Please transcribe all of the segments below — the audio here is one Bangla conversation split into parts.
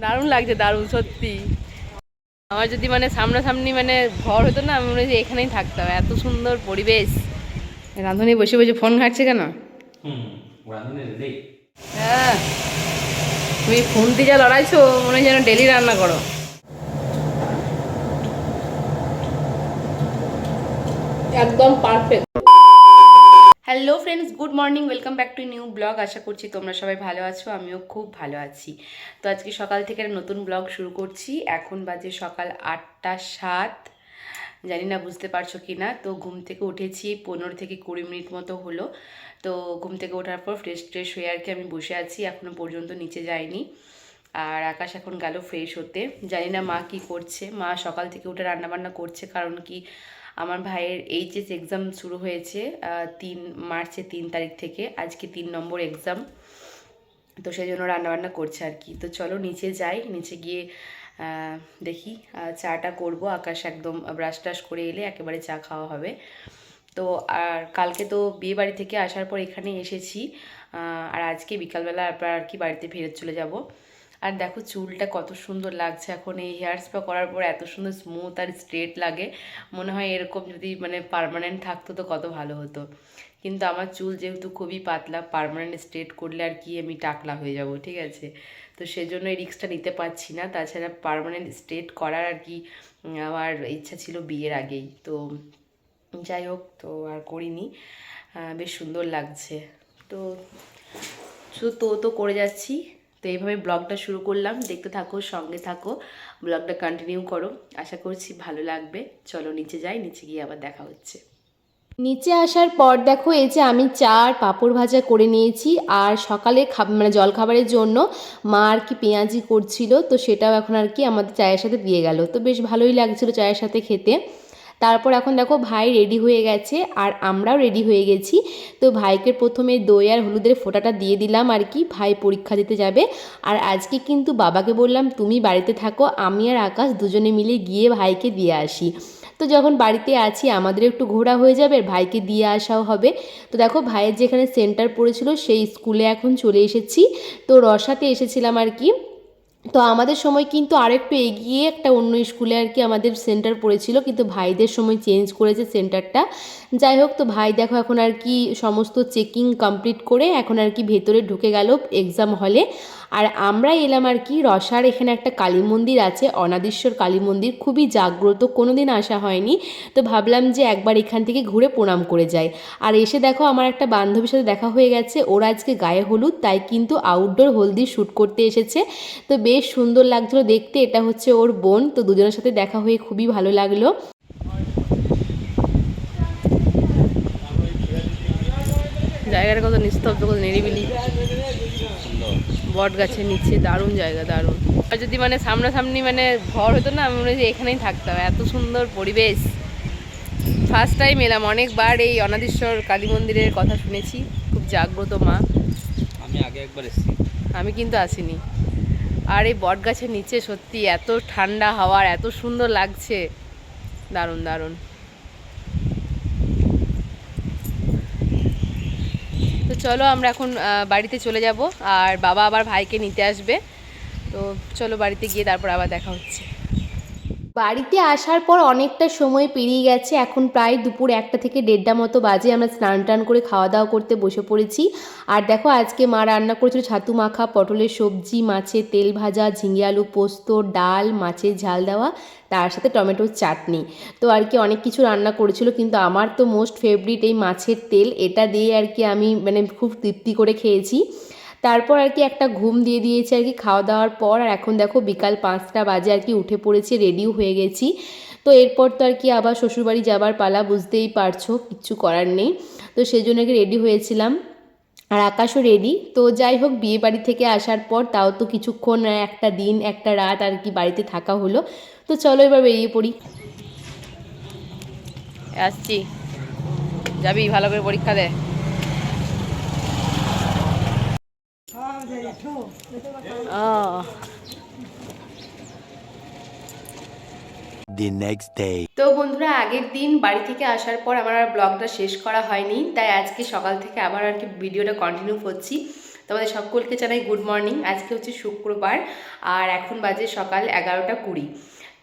দারুণ লাগছে, দারুণ সত্যি। আমার যদি মানে সামনাসামনি মানে ঘর হতো না, আমি মনে হয় এখানেই থাকতাম, এত সুন্দর পরিবেশ। রাঁধুনি বসে বসে ফোন ঘাটছে কেন? হ্যাঁ, তুমি খুন্তি যা লড়াইছো মনে হয় যেন ডেলি রান্না করো। একদম perfect. Hello friends, good morning, welcome back to new blog. আশা করছি তোমরা সবাই ভালো আছো, আমিও খুব ভালো আছি। তো আজকে সকাল থেকে একটা নতুন ব্লগ শুরু করছি। এখন বাজে সকাল 8:07। জানি না বুঝতে পারছো কি না। তো ঘুম থেকে উঠেছি 15 থেকে 20 মিনিট মতো হলো। তো ঘুম থেকে ওঠার পর ফ্রেশ হয়ে আর কি আমি বসে আছি, এখনও পর্যন্ত নিচে যাইনি। আর আকাশ এখন গেল ফ্রেশ হতে। জানি না মা কি করছে, মা সকাল থেকে উঠে রান্নাবান্না করছে। কারণ কি, আমার ভাইয়ের এইচএস এক্সাম শুরু হয়েছে 3 মার্চে, 3 তারিখ থেকে। আজকে 3 নম্বর এক্সাম, তো সেই জন্য রান্নাবান্না করছে আর কি। তো চলো নিচে যাই, নিচে গিয়ে দেখি চাটা করব। আকাশ একদম ব্রাশ টাশ করে এলে একেবারে চা খাওয়া হবে। তো আর কালকে তো বিয়ে বাড়ি থেকে আসার পর এখানে এসেছি, আর আজকে বিকালবেলা আর কি বাড়িতে ফেরত চলে যাব। আর দেখো চুলটা কত সুন্দর লাগছে এখন, এই হেয়ার স্পা করার পর এত সুন্দর স্মুথ আর স্ট্রেট লাগে। মনে হয় এরকম যদি মানে পার্মানেন্ট থাকতো তো কত ভালো হতো। কিন্তু আমার চুল যেহেতু খুবই পাতলা, পার্মানেন্ট স্ট্রেট করলে আর কি আমি টাকলা হয়ে যাব, ঠিক আছে। তো সেজন্য এই রিস্কটা নিতে পারছি না। তাছাড়া পার্মানেন্ট স্ট্রেট করার আর কি আমার ইচ্ছা ছিল বিয়ের আগেই। তো যাই হোক, তো আর করিনি। বেশ সুন্দর লাগছে। তো শুধু তো করে যাচ্ছি। তো এইভাবে ব্লগটা শুরু করলাম, দেখতে থাকো, সঙ্গে থাকো, ব্লগটা কন্টিনিউ করো, আশা করছি ভালো লাগবে। চলো নিচে যাই, নিচে গিয়ে আবার দেখা হচ্ছে। নিচে আসার পর দেখো এই যে আমি চা আর পাঁপড় ভাজা করে নিয়েছি। আর সকালে মানে জলখাবারের জন্য মা আর কি পেঁয়াজি করছিল, তো সেটাও এখন আর কি আমাদের চায়ের সাথে দিয়ে গেল। তো বেশ ভালোই লাগছিল চায়ের সাথে খেতে। তারপর এখন দেখো ভাই রেডি হয়ে গেছে আর আমরাও রেডি হয়ে গেছি। তো ভাইকে প্রথমে দই আর হলুদের ফোঁটাটা দিয়ে দিলাম আর কি, ভাই পরীক্ষা দিতে যাবে। আর আজকে কিন্তু বাবাকে বললাম তুমি বাড়িতে থাকো, আমি আর আকাশ দুজনে মিলে গিয়ে ভাইকে দিয়ে আসি। তো যখন বাড়িতে আছি আমাদের একটু ঘোরা হয়ে যাবে, ভাইকে দিয়ে আসাও হবে। তো দেখো ভাইয়ের যেখানে সেন্টার পড়েছিল সেই স্কুলে এখন চলে এসেছি। তো রসাতে এসেছিলাম আর কি। তো আমাদের সময় কিন্তু আরেকটু এগিয়ে একটা অন্য স্কুলে আর কি আমাদের সেন্টার পড়েছিল, কিন্তু ভাইদের সময় চেঞ্জ করেছে সেন্টারটা। যাই হোক, তো ভাই দেখো এখন আর কি সমস্ত চেকিং কমপ্লিট করে এখন আর কি ভেতরে ঢুকে গেল এক্সাম হলে। আর আমরা এলাম আর কি রসার এখানে একটা কালী মন্দির আছে, অনাদেশ্বর কালী মন্দির, খুবই জাগ্রত, কোনো দিন আসা হয়নি। তো ভাবলাম যে একবার এখান থেকে ঘুরে প্রণাম করে যাই। আর এসে দেখো আমার একটা বান্ধবীর সাথে দেখা হয়ে গেছে, ওরা আজকে গায়ে হলুদ, তাই কিন্তু আউটডোর হলদি শ্যুট করতে এসেছে। তো বেশ সুন্দর লাগছিলো দেখতে, এটা হচ্ছে ওর বোন। তো দুজনের সাথে দেখা হয়ে খুবই ভালো লাগলো। জায়গাটা কত নিস্তব্ধ, কত নিরিবিলি, বট গাছের নিচে, দারুণ জায়গা, দারুণ। আর যদি মানে সামনাসামনি মানে ঘর হতো না, আমি মনে হয় এখানেই থাকতাম, এত সুন্দর পরিবেশ। ফার্স্ট টাইম এলাম, অনেকবার এই অনাদেশ্বর কালী মন্দিরের কথা শুনেছি, খুব জাগ্রত মা। আমি আগে একবার এসেছি, আমি কিন্তু আসিনি। আর এই বট গাছের নিচে সত্যি এত ঠান্ডা হাওয়া, এত সুন্দর লাগছে, দারুণ দারুণ। তো চলো আমরা এখন বাড়িতে চলে যাব, আর বাবা আবার ভাইকে নিতে আসবে। তো চলো বাড়িতে গিয়ে তারপর আবার দেখা হচ্ছে। বাড়িতে আসার পর অনেকটা সময় পেরিয়ে গেছে, এখন প্রায় দুপুর 1টা থেকে 1:30 মতো বাজে। আমরা স্নান টান করে খাওয়া দাওয়া করতে বসে পড়েছি। আর দেখো আজকে মা রান্না করেছিল ছাতু মাখা, পটলের সবজি, মাছের তেল ভাজা, ঝিঙে আলু পোস্ত, ডাল, মাছের ঝাল দেওয়া, তার সাথে টমেটোর চাটনি। তো আর কি অনেক কিছু রান্না করেছিল, কিন্তু আমার তো মোস্ট ফেভারিট এই মাছের তেল, এটা দিয়ে আর কি আমি মানে খুব তৃপ্তি করে খেয়েছি। তারপর আর কি একটা ঘুম দিয়ে দিয়েছি আর কি খাওয়া দাওয়ার পর। আর এখন দেখো বিকাল 5টা বাজে আর কি উঠে পড়েছি, রেডিও হয়ে গেছি। তো এরপর তো আর কি আবার শ্বশুরবাড়ি যাবার পালা, বুঝতেই পারছো, কিচ্ছু করার নেই। তো সেই জন্য আর কি রেডি হয়েছিলাম, আর আকাশও রেডি। তো যাই হোক, বিয়ে বাড়ি থেকে আসার পর তাও তো কিছুক্ষণ, একটা দিন একটা রাত আর কি বাড়িতে থাকা হলো। তো চলো এবার বেরিয়ে পড়ি। আসছি, যাবি ভালো করে পরীক্ষা দে। The next day. তো বন্ধুরা, আগের দিন বাড়ি থেকে আসার পর আমার আর ব্লগটা শেষ করা হয়নি, তাই আজকে সকাল থেকে আবার আর কি ভিডিওটা কন্টিনিউ করছি। তোমাদের সকলকে জানাই গুড মর্নিং। আজকে হচ্ছে শুক্রবার আর এখন বাজে সকাল 11:20।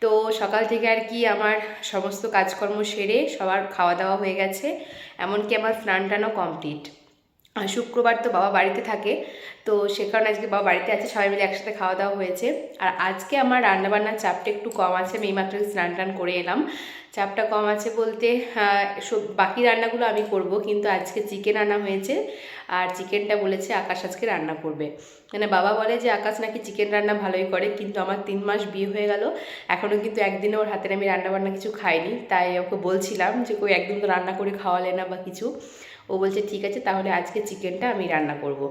তো সকাল থেকে আর কি আমার সমস্ত কাজকর্ম সেরে সবার খাওয়া দাওয়া হয়ে গেছে, এমনকি আমার স্নান টানও কমপ্লিট। আর শুক্রবার তো বাবা বাড়িতে থাকে, তো সে কারণে আজকে বাবা বাড়িতে আছে, সবাই মিলে একসাথে খাওয়া দাওয়া হয়েছে। আর আজকে আমার রান্নাবান্নার চাপটা একটু কম আছে, আমি এইমাত্র স্নান টান করে এলাম। চাপটা কম আছে বলতে সব বাকি রান্নাগুলো আমি করব, কিন্তু আজকে চিকেন আনা হয়েছে আর চিকেনটা বলেছে আকাশ আজকে রান্না করবে। মানে বাবা বলে যে আকাশ নাকি চিকেন রান্না ভালোই করে, কিন্তু আমার 3 মাস বিয়ে হয়ে গেল, এখনও কিন্তু একদিনে ওর হাতের আমি রান্নাবান্না কিছু খাইনি। তাই ওকে বলছিলাম যে কই একদিন তো রান্না করে খাওয়ালে না বা কিছু। ও বলছে ঠিক আছে, তাহলে আজকে চিকেনটা আমি রান্না করব।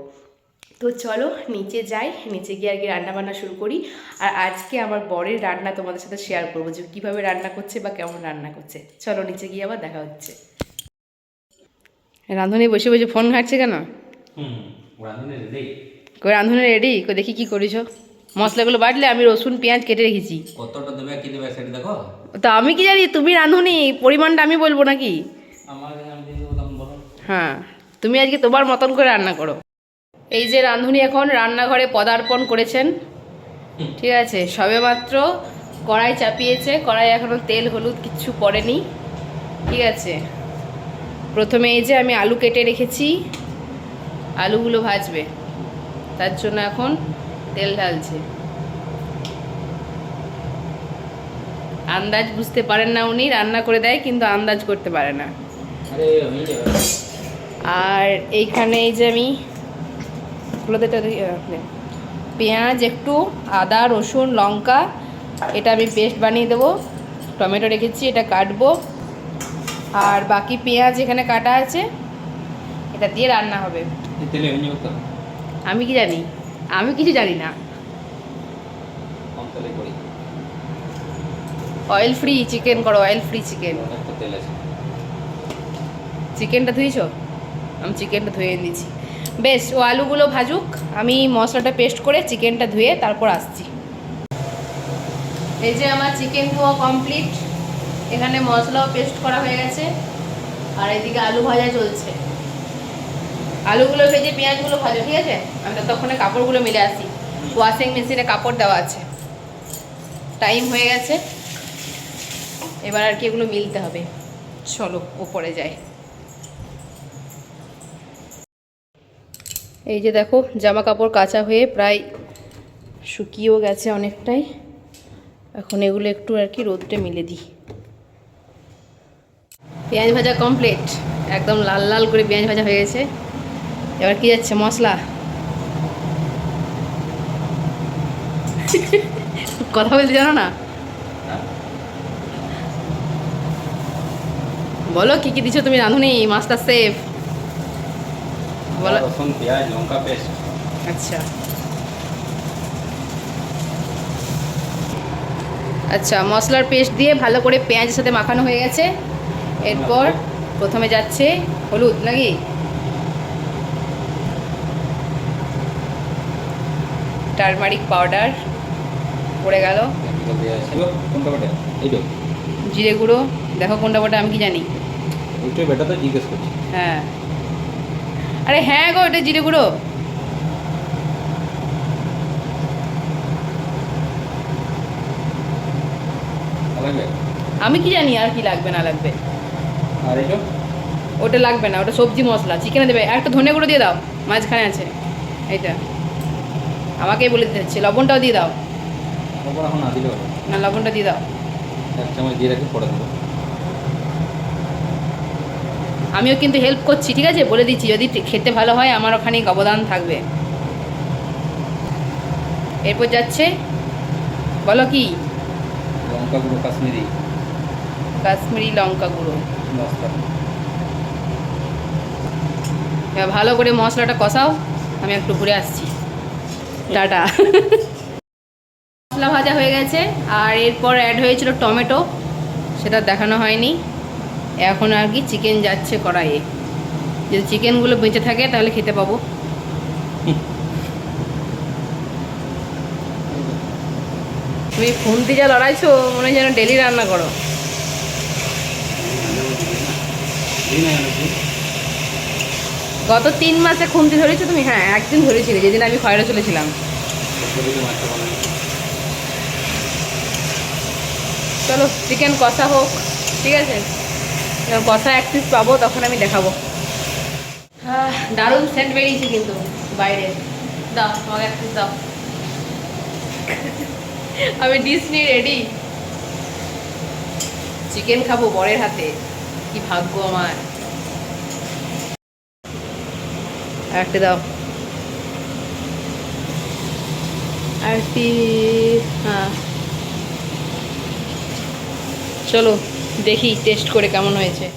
তো চলো নিচে যাই, নিচে গিয়ে আর কি রান্নাবান্না শুরু করি। আর আজকে আমার বরের রান্না তোমাদের সাথে শেয়ার করবো, যে কীভাবে রান্না করছে বা কেমন রান্না করছে। চলো নিচে গিয়ে আবার দেখা হচ্ছে। রাঁধুনি বসে বসে ফোন ঘাটছে কেন? রাঁধুনি রেডি দেখি কি করিস। মশলাগুলো বাটলে, আমি রসুন পেঁয়াজ কেটে রেখেছি। কতটা দেবে কি দেবে সেটা দেখো। তো আমি কি জানি, তুমি রাঁধুনি, পরিমাণটা আমি বলবো নাকি? আমার আমি দিয়ে দেবো, দাম বলো। হ্যাঁ, তুমি আজকে তোমার মতন করে রান্না করো। এই যে রাঁধুনি এখন রান্নাঘরে পদার্পণ করেছেন, ঠিক আছে। সবে মাত্র কড়াই চাপিয়েছে, কড়াই এখনও তেল হলুদ কিচ্ছু পড়েনি, ঠিক আছে। প্রথমে এই যে আমি আলু কেটে রেখেছি, আলুগুলো ভাজবে, তার জন্য এখন তেল ঢালছে। আন্দাজ বুঝতে পারেন না উনি, রান্না করে দেয় কিন্তু আন্দাজ করতে পারে না। আরে হয়ে যাবে। আর এইখানে এই যে আমি পেঁয়াজ, একটু আদা রসুন লঙ্কা, এটা আমি পেস্ট বানিয়ে দেবো। টমেটো রেখেছি, এটা কাটবো। আর বাকি পেঁয়াজ এখানে কাটা আছে, এটা দিয়ে রান্না হবে। এই তেলে হয়ে যাবে তো। আমি কি জানি, আমি কিছু জানি না। কম তেলে করি। অয়েল ফ্রি চিকেন করো, অয়েল ফ্রি চিকেন। একটা তেল আছে। চিকেনটা ধুয়েছ? আমি চিকেনটা ধুয়ে দিয়েছি। বেশ, ও আলুগুলো ভাজুক, আমি মশলাটা পেস্ট করে চিকেনটা ধুয়ে তারপর আসছি। এই যে আমার চিকেন ধোয়া কমপ্লিট, এখানে মশলাও পেস্ট করা হয়ে গেছে, আর এদিকে আলু ভাজা চলছে। আলুগুলো ভেজে পেঁয়াজগুলো ভাজো, ঠিক আছে। আমি ততক্ষণে কাপড়গুলো মেলে আসি, ওয়াশিং মেশিনে কাপড় দেওয়া আছে। টাইম হয়ে গেছে, এবার আর কি এগুলো মিলতে হবে। চলো ওপরে যাই। এই যে দেখো জামা কাপড় কাচা হয়ে প্রায় শুকিয়েও গেছে অনেকটাই। এখন এগুলো একটু আর কি রোদে মিলে দিই। পেঁয়াজ ভাজা কমপ্লিট, একদম লাল লাল করে পেঁয়াজ ভাজা হয়ে গেছে। এবার কি যাচ্ছে মশলা। কথা বলতে জানো না? বলো কি কি দিছো তুমি রাঁধুনি, মাস্টার শেফ বলো। রসুন পেঁয়াজ লঙ্কা পেস্ট। আচ্ছা আচ্ছা, মশলার পেস্ট দিয়ে ভালো করে পেঁয়াজের সাথে মাখানো হয়ে গেছে। এরপর প্রথমে যাচ্ছে হলুদ, নাকি টারমারিক পাউডার পড়ে গেল, কোনটা বেটা? এইটা জিরে গুঁড়ো। দেখো কোনটা বটা আমি কি জানি। ওইটাই বেটা, তো জিজ্ঞেস করছি। হ্যাঁ, আরে হ্যাঁ গো, এটা জিরে গুঁড়ো। লাগবে? আমি কি জানি আর কি লাগবে না লাগবে। আর এইটা? ওটা লাগবে না, ওটা সবজি মশলা, চিকেনে দেবে। আর একটা ধনে গুঁড়ো দিয়ে দাও, মাঝখানে আছে এইটা, আমাকেই বলে দিতে হচ্ছে। লবণটাও দিয়ে দাও। লবণ এখন না দিলে হবে। না, লবণটা দিয়ে দাও। 1 চামচ দিয়ে রাখি, পরে দেবো। আমিও কিন্তু হেল্প করছি, ঠিক আছে, বলে দিচ্ছি। যদি খেতে ভালো হয় আমার ওখানেই অবদান থাকবে। এরপর যাচ্ছে, বলো কি? লঙ্কা গুঁড়ো, কাশ্মীরি কাশ্মীরি লঙ্কা গুঁড়ো। মশলা। এবার ভালো করে মশলাটা কষাও, আমি একটু ঘুরে আসছি। টাটা। মশলা ভাজা হয়ে গেছে, আর এরপর অ্যাড হয়েছিল টমেটো, সেটা দেখানো হয়নি। এখন আর কি চিকেন যাচ্ছে কড়াইয়ে। যদি চিকেনগুলো বেঁচে থাকে তাহলে খেতে পাবো। তুমি খুন্তি যা লড়াইছো, মনে হয় যেন ডেলি রান্না করো। গত 3 মাসে খুন্তি ধরেছো তুমি? হ্যাঁ, একদিন ধরেছিলে যেদিন আমি খয়রা চলেছিলাম। চলো চিকেন কষা হোক, ঠিক আছে? যখন কষা এক পিস পাবো তখন আমি দেখাবো। দারুণ সেন্ট বেরিয়েছে কিন্তু বাইরে। দাও আমাকে এক পিস দাও। আমি ডিশ নিয়ে রেডি। চিকেন খাবো বরের হাতে, কি ভাগ্য আমার। আরেকটা দাও, আরেকটি। হ্যাঁ চলো দেখি টেস্ট করে কেমন হয়েছে।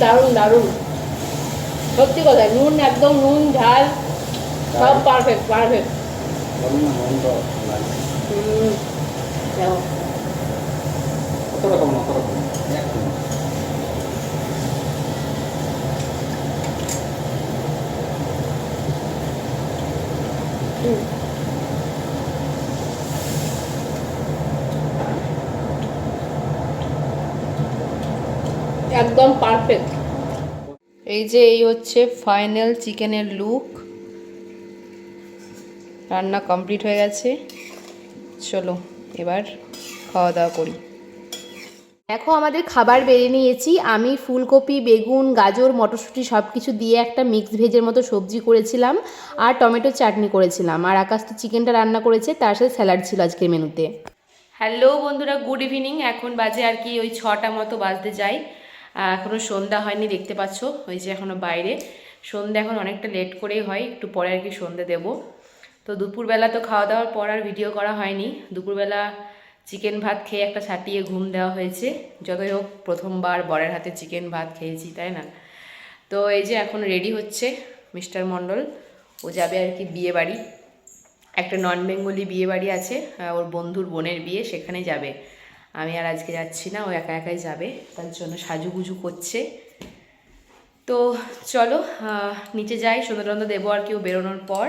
দারুণ দারুণ, সত্যি কথা। নুন একদম, নুন ঝাল সব পারফেক্ট পারফেক্ট। কত রকম না, কত রকম একদম। একদম পারফেক্ট। এই যে এই হচ্ছে ফাইনাল চিকেনের লুক। রান্না কমপ্লিট হয়ে গেছে, চলো এবার খাওয়া দাওয়া করি। দেখো আমাদের খাবার বেরিয়ে নিয়েছি। আমি ফুলকপি, বেগুন, গাজর, মটরশুঁটি সব কিছু দিয়ে একটা মিক্স ভেজের মতো সবজি করেছিলাম, আর টমেটোর চাটনি করেছিলাম। আর আকাশ তো চিকেনটা রান্না করেছে, তার সাথে স্যালাড ছিল আজকের মেনুতে। হ্যালো বন্ধুরা, গুড ইভিনিং। এখন বাজে আর কি ওই 6টা মতো বাজতে যাই। এখনও সন্ধ্যা হয়নি, দেখতে পাচ্ছ ওই যে এখনও বাইরে। সন্ধ্যা এখন অনেকটা লেট করেই হয়, একটু পরে আর কি সন্ধ্যে দেবো। তো দুপুরবেলা তো খাওয়া দাওয়ার পর আর ভিডিও করা হয়নি। দুপুরবেলা চিকেন ভাত খেয়ে একটা ছাটিয়ে ঘুম দেওয়া হয়েছে। যতই হোক প্রথমবার বরের হাতে চিকেন ভাত খেয়েছি, তাই না? তো এই যে এখন রেডি হচ্ছে মিস্টার মণ্ডল। ও যাবে আর কি বিয়ে বাড়ি, একটা নন বেঙ্গলি বিয়ে বাড়ি আছে, ওর বন্ধুর বোনের বিয়ে, সেখানে যাবে। আমি আর আজকে যাচ্ছি না, ও একা একাই যাবে, তার জন্য সাজুগুজু করছে। তো চলো নিচে যাই, সন্ধ্যা দেবো আর কি ও বেরোনোর পর।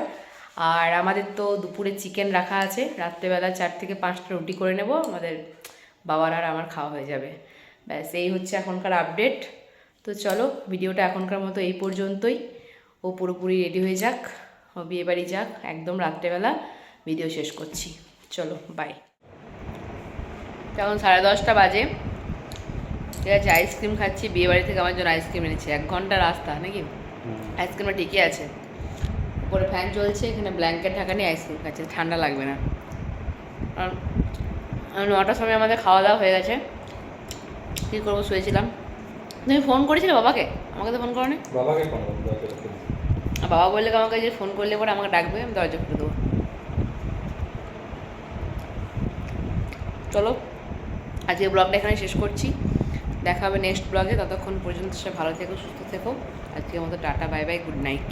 আর আমাদের তো দুপুরে চিকেন রাখা আছে, রাত্রেবেলা 4 থেকে 5টা রুটি করে নেব, আমাদের বাবার আর আমার খাওয়া হয়ে যাবে। ব্যাস এই হচ্ছে এখনকার আপডেট। তো চলো ভিডিওটা এখনকার মতো এই পর্যন্তই। ও পুরোপুরি রেডি হয়ে যাক, ও বিয়েবাড়ি যাক, একদম রাত্রেবেলা ভিডিও শেষ করছি। চলো বাই। এখন 10:30 বাজে, ঠিক আছে? আইসক্রিম খাচ্ছি, বিয়েবাড়ি থেকে আমার জন্য আইসক্রিম এনেছে। 1 ঘন্টা রাস্তা নাকি, আইসক্রিমটা ঠিকই আছে। উপরে ফ্যান চলছে, এখানে ব্ল্যাঙ্কেট ঢাকা নিয়ে আইসক্রিম খাচ্ছে, ঠান্ডা লাগবে না। কারণ 9টার সময় আমাদের খাওয়া দাওয়া হয়ে গেছে। কী করবো, শুয়েছিলাম। তুমি ফোন করেছিলে বাবাকে? আমাকে তো ফোন করো নি। বাবাকে ফোন করবো। বাবা বললে আমাকে যে ফোন করলে পরে আমাকে ডাকবে, আমি দরজা খুলে দেবো। চলো আজকে ব্লগটা এখানে শেষ করছি, দেখা হবে নেক্সট ব্লগে। ততক্ষণ পর্যন্ত সে ভালো থেকো, সুস্থ থেকো। আজকের মতো tata, bye bye, good night.